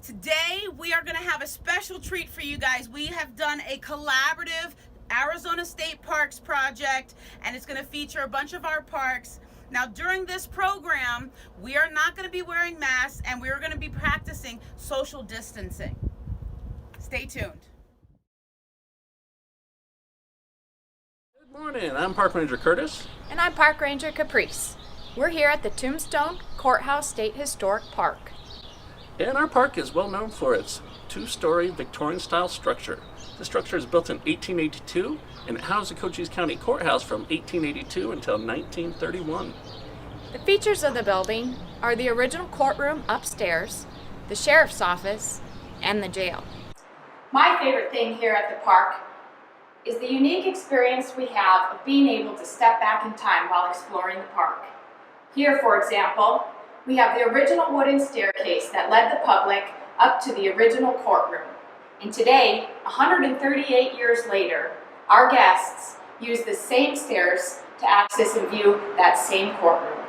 Today we are going to have a special treat for you guys. We have done a collaborative Arizona State Parks project, and it's going to feature a bunch of our parks. Now during this program, we are not going to be wearing masks, and we are going to be practicing social distancing. Stay tuned. Good morning, I'm Park Ranger Curtis. And I'm Park Ranger Caprice. We're here at the Tombstone Courthouse State Historic Park. And our park is well known for its two-story Victorian-style structure. The structure is built in 1882, and it housed the Cochise County Courthouse from 1882 until 1931. The features of the building are the original courtroom upstairs, the sheriff's office, and the jail. My favorite thing here at the park is the unique experience we have of being able to step back in time while exploring the park. Here, for example, we have the original wooden staircase that led the public up to the original courtroom. And today, 138 years later, our guests use the same stairs to access and view that same courtroom.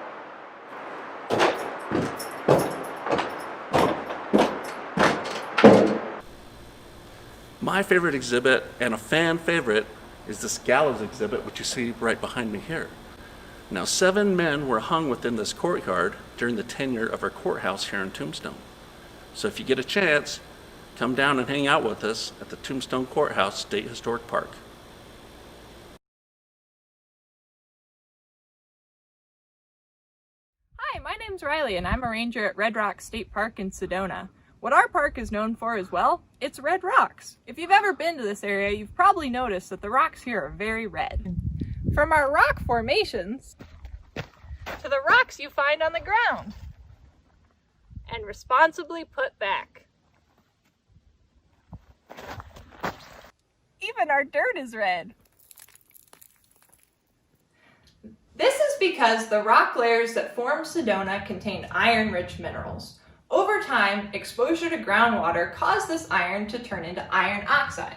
My favorite exhibit, and a fan favorite, is this gallows exhibit, which you see right behind me here. Now, 7 men were hung within this courtyard during the tenure of our courthouse here in Tombstone. So if you get a chance, come down and hang out with us at the Tombstone Courthouse State Historic Park. Hi, my name's Riley and I'm a ranger at Red Rock State Park in Sedona. What our park is known for as well, it's red rocks. If you've ever been to this area, you've probably noticed that the rocks here are very red. From our rock formations to the rocks you find on the ground and responsibly put back. Even our dirt is red. This is because the rock layers that form Sedona contain iron-rich minerals. Over time, exposure to groundwater caused this iron to turn into iron oxide.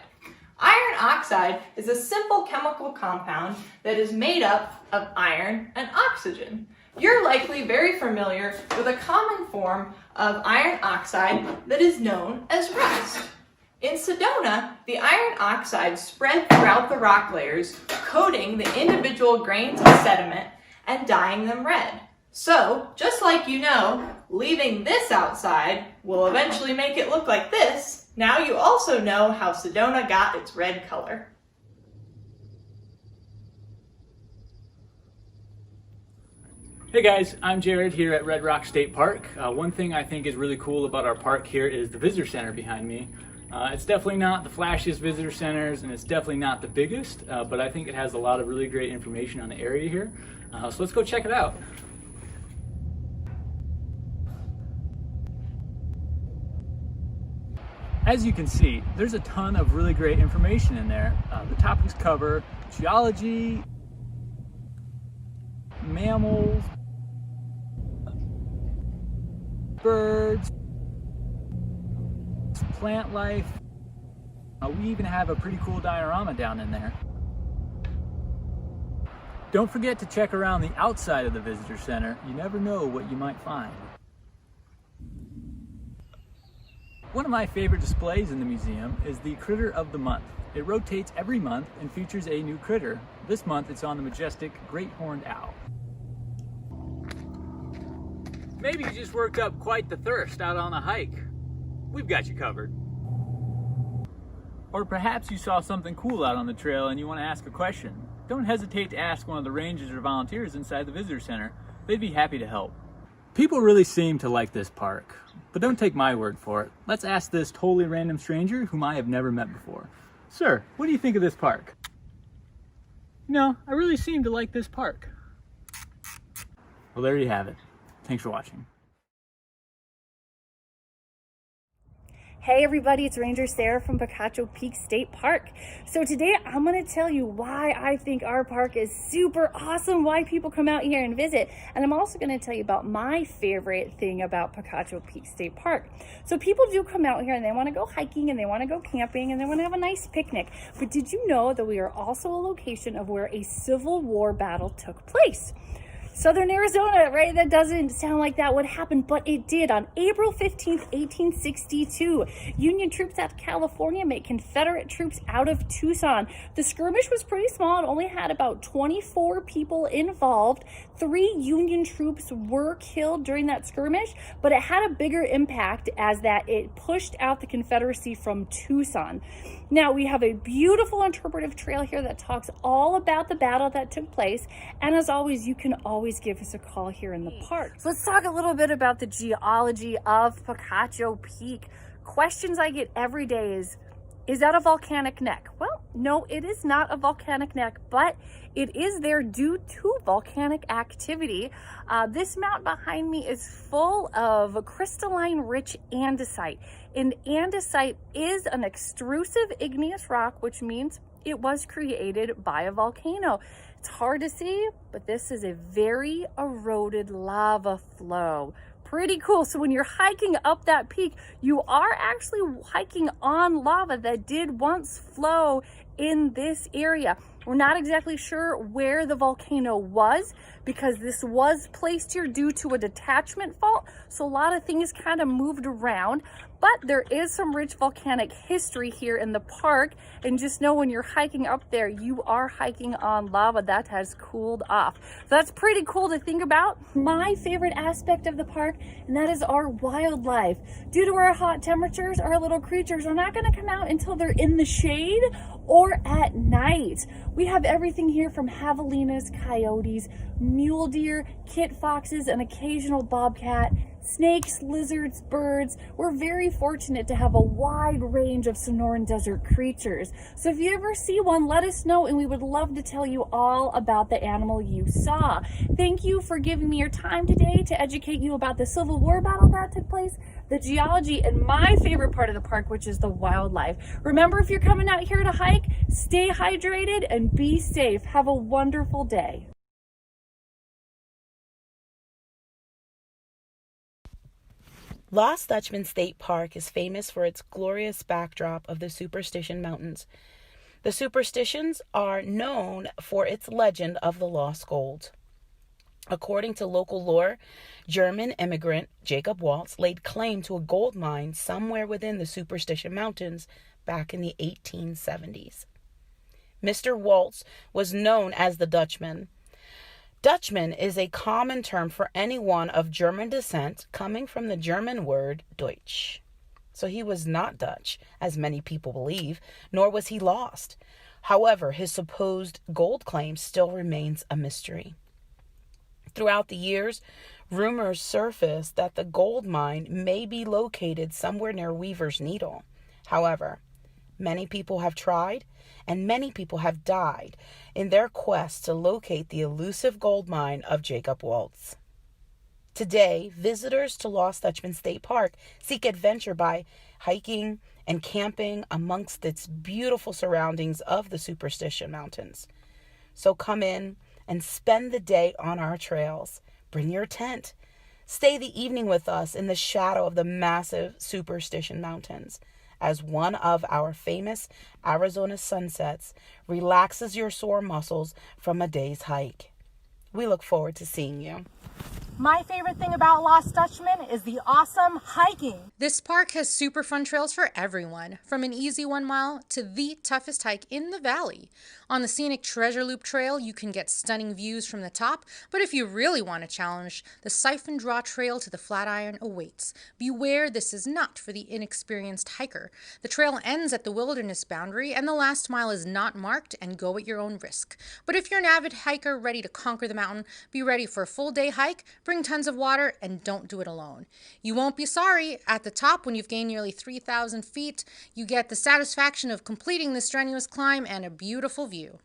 Iron oxide is a simple chemical compound that is made up of iron and oxygen. You're likely very familiar with a common form of iron oxide that is known as rust. In Sedona, the iron oxide spread throughout the rock layers, coating the individual grains of sediment and dyeing them red. So, just like you know, leaving this outside will eventually make it look like this. Now you also know how Sedona got its red color. Hey guys, I'm Jared here at Red Rock State Park. One thing I think is really cool about our park here is the visitor center behind me. It's definitely not the flashiest visitor centers and it's definitely not the biggest, but I think it has a lot of really great information on the area here. So let's go check it out. As you can see, there's a ton of really great information in there. The topics cover geology, mammals, birds, plant life. We even have a pretty cool diorama down in there. Don't forget to check around the outside of the visitor center. You never know what you might find. One of my favorite displays in the museum is the Critter of the Month. It rotates every month and features a new critter. This month it's on the majestic great horned owl. Maybe you just worked up quite the thirst out on a hike. We've got you covered. Or perhaps you saw something cool out on the trail and you want to ask a question. Don't hesitate to ask one of the rangers or volunteers inside the visitor center. They'd be happy to help. People really seem to like this park, but don't take my word for it. Let's ask this totally random stranger whom I have never met before. Sir, what do you think of this park? No, I really seem to like this park. Well, there you have it. Thanks for watching. Hey everybody, it's Ranger Sarah from Picacho Peak State Park. So today I'm going to tell you why I think our park is super awesome, why people come out here and visit. And I'm also going to tell you about my favorite thing about Picacho Peak State Park. So people do come out here and they want to go hiking and they want to go camping and they want to have a nice picnic. But did you know that we are also a location of where a Civil War battle took place? Southern Arizona, right? That doesn't sound like that would happen, but it did. On April 15th, 1862, Union troops out of California met Confederate troops out of Tucson. The skirmish was pretty small. It only had about 24 people involved. 3 Union troops were killed during that skirmish, but it had a bigger impact as that it pushed out the Confederacy from Tucson. Now, we have a beautiful interpretive trail here that talks all about the battle that took place. And as always, you can always give us a call here in the park. So let's talk a little bit about the geology of Picacho Peak. Questions I get every day is that a volcanic neck? Well, no, it is not a volcanic neck, but it is there due to volcanic activity. This mountain behind me is full of crystalline rich andesite. And andesite is an extrusive igneous rock, which means it was created by a volcano. It's hard to see, but this is a very eroded lava flow. Pretty cool. So when you're hiking up that peak, you are actually hiking on lava that did once flow in this area. We're not exactly sure where the volcano was because this was placed here due to a detachment fault. So a lot of things kind of moved around, but there is some rich volcanic history here in the park. And just know when you're hiking up there, you are hiking on lava that has cooled off. So that's pretty cool to think about. My favorite aspect of the park, and that is our wildlife. Due to our hot temperatures, our little creatures are not going to come out until they're in the shade or at night. We have everything here from javelinas, coyotes, mule deer, kit foxes, an occasional bobcat, snakes, lizards, birds. We're very fortunate to have a wide range of Sonoran Desert creatures. So if you ever see one, let us know and we would love to tell you all about the animal you saw. Thank you for giving me your time today to educate you about the Civil War battle that took place, the geology, and my favorite part of the park, which is the wildlife. Remember, if you're coming out here to hike, stay hydrated and be safe. Have a wonderful day. Lost Dutchman State Park is famous for its glorious backdrop of the Superstition Mountains. The Superstitions are known for its legend of the lost gold. According to local lore, German immigrant Jacob Waltz laid claim to a gold mine somewhere within the Superstition Mountains back in the 1870s. Mr. Waltz was known as the Dutchman. Dutchman is a common term for anyone of German descent coming from the German word Deutsch. So he was not Dutch, as many people believe, nor was he lost. However, his supposed gold claim still remains a mystery. Throughout the years, rumors surfaced that the gold mine may be located somewhere near Weaver's Needle. However, many people have tried and many people have died in their quest to locate the elusive gold mine of Jacob Waltz. Today, visitors to Lost Dutchman State Park seek adventure by hiking and camping amongst its beautiful surroundings of the Superstition Mountains. So come in and spend the day on our trails. Bring your tent. Stay the evening with us in the shadow of the massive Superstition Mountains, as one of our famous Arizona sunsets relaxes your sore muscles from a day's hike. We look forward to seeing you. My favorite thing about Lost Dutchman is the awesome hiking. This park has super fun trails for everyone, from an easy 1 mile to the toughest hike in the valley. On the scenic Treasure Loop Trail, you can get stunning views from the top, but if you really want a challenge, the Siphon Draw Trail to the Flatiron awaits. Beware, this is not for the inexperienced hiker. The trail ends at the wilderness boundary, and the last mile is not marked and go at your own risk. But if you're an avid hiker ready to conquer the mountain, be ready for a full day hike, bring tons of water, and don't do it alone. You won't be sorry. At the top, when you've gained nearly 3,000 feet, you get the satisfaction of completing this strenuous climb and a beautiful view.